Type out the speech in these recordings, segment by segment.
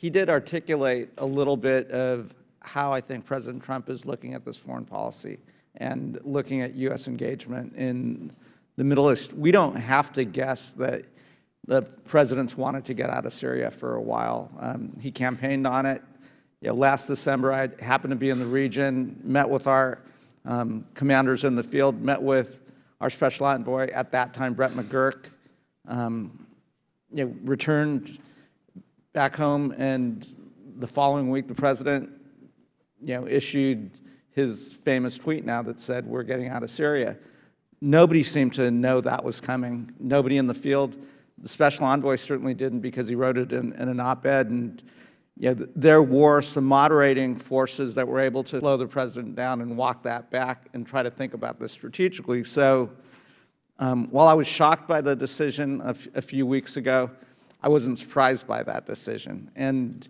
he did articulate a little bit of how I think President Trump is looking at this foreign policy and looking at U.S. engagement in the Middle East. We don't have to guess that the president's wanted to get out of Syria for a while. He campaigned on it. Last December, I happened to be in the region, met with our commanders in the field, met with our special envoy at that time, Brett McGurk, returned back home, and the following week, the president, issued his famous tweet now that said, "We're getting out of Syria." Nobody seemed to know that was coming. Nobody in the field. The special envoy certainly didn't, because he wrote it in an op-ed, and there were some moderating forces that were able to slow the president down and walk that back and try to think about this strategically. So while I was shocked by the decision a few weeks ago, I wasn't surprised by that decision. And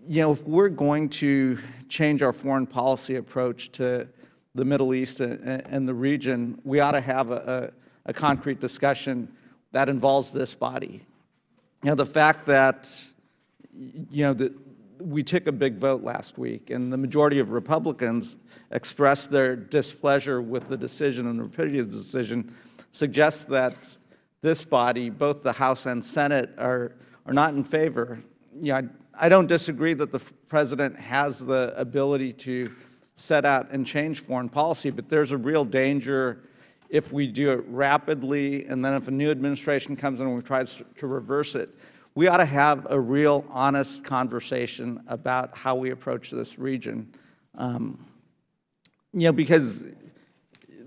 if we're going to change our foreign policy approach to the Middle East and the region, we ought to have a concrete discussion that involves this body. The fact that that we took a big vote last week, and the majority of Republicans expressed their displeasure with the decision and the rapidity of the decision, suggests that this body, both the House and Senate, are not in favor. I don't disagree that the president has the ability to set out and change foreign policy, but there's a real danger if we do it rapidly, and then if a new administration comes in and we try to reverse it. We ought to have a real honest conversation about how we approach this region. Because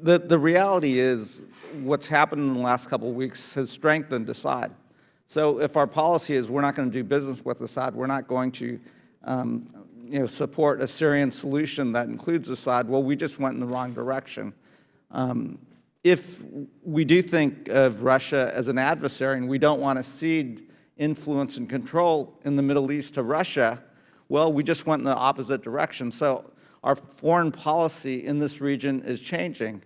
the reality is what's happened in the last couple of weeks has strengthened Assad. So if our policy is we're not going to do business with Assad, we're not going to support a Syrian solution that includes Assad, well, we just went in the wrong direction. If we do think of Russia as an adversary and we don't want to cede influence and control in the Middle East to Russia, well, we just went in the opposite direction. So our foreign policy in this region is changing.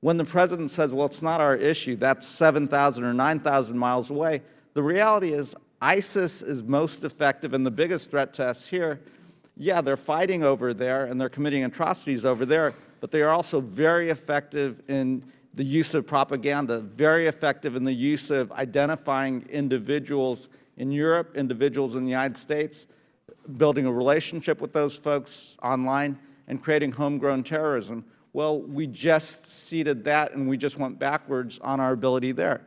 When the president says, well, it's not our issue, that's 7,000 or 9,000 miles away, the reality is ISIS is most effective and the biggest threat to us here. Yeah, they're fighting over there and they're committing atrocities over there, but they are also very effective in the use of propaganda, very effective in the use of identifying individuals in Europe, individuals in the United States, building a relationship with those folks online, and creating homegrown terrorism. Well, we just ceded that and we just went backwards on our ability there.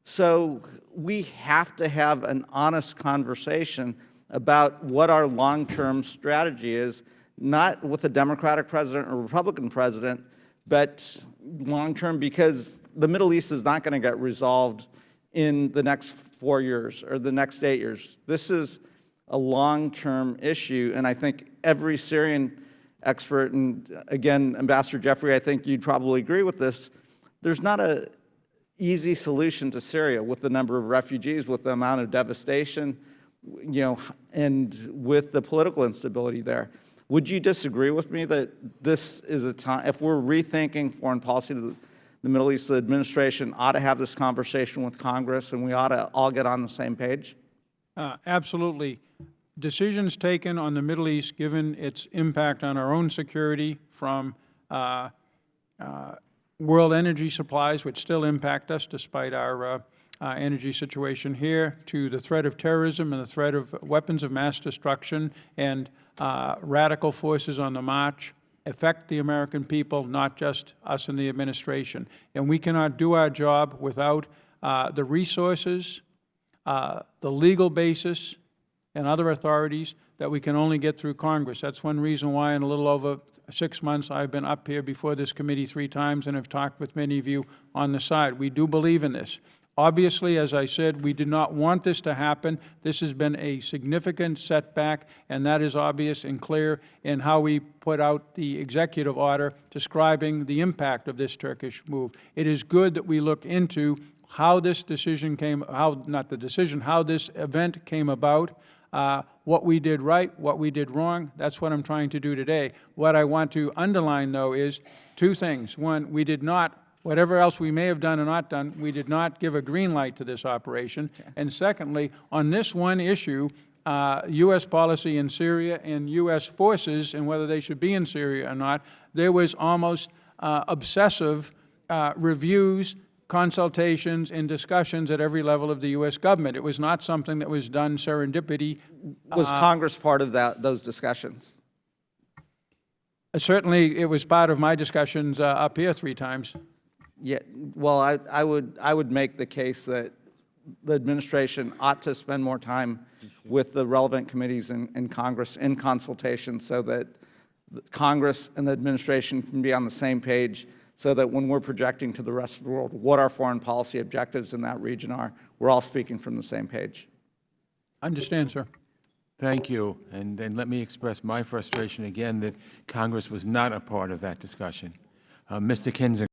So we have to have an honest conversation about what our long-term strategy is, not with a Democratic president or Republican president, but long-term, because the Middle East is not going to get resolved in the next 4 years or the next 8 years. This is a long-term issue, and I think every Syrian expert, and again, Ambassador Jeffrey, I think you'd probably agree with this, there's not an easy solution to Syria with the number of refugees, with the amount of devastation, and with the political instability there. Would you disagree with me that this is a time, if we're rethinking foreign policy, the Middle East administration ought to have this conversation with Congress and we ought to all get on the same page? Absolutely. Decisions taken on the Middle East, given its impact on our own security, from world energy supplies, which still impact us despite our energy situation here, to the threat of terrorism and the threat of weapons of mass destruction and radical forces on the march, affect the American people, not just us in the administration. And we cannot do our job without the resources, the legal basis, and other authorities that we can only get through Congress. That's one reason why in a little over 6 months I've been up here before this committee 3 times and have talked with many of you on the side. We do believe in this. Obviously, as I said, we did not want this to happen. This has been a significant setback, and that is obvious and clear in how we put out the executive order describing the impact of this Turkish move. It is good that we look into how this decision came, how this event came about, what we did right, what we did wrong. That's what I'm trying to do today. What I want to underline, though, is 2 things. One, we did not, whatever else we may have done or not done, we did not give a green light to this operation. And secondly, on this one issue, U.S. policy in Syria and U.S. forces and whether they should be in Syria or not, there was almost obsessive reviews, consultations, and discussions at every level of the U.S. government. It was not something that was done serendipity. Was Congress part of those discussions? Certainly, it was part of my discussions up here 3 times. Yeah, well, I would make the case that the administration ought to spend more time with the relevant committees in Congress in consultation so that Congress and the administration can be on the same page so that when we're projecting to the rest of the world what our foreign policy objectives in that region are, we're all speaking from the same page. Understand, sir. Thank you. And let me express my frustration again that Congress was not a part of that discussion. Mr. Kinzinger.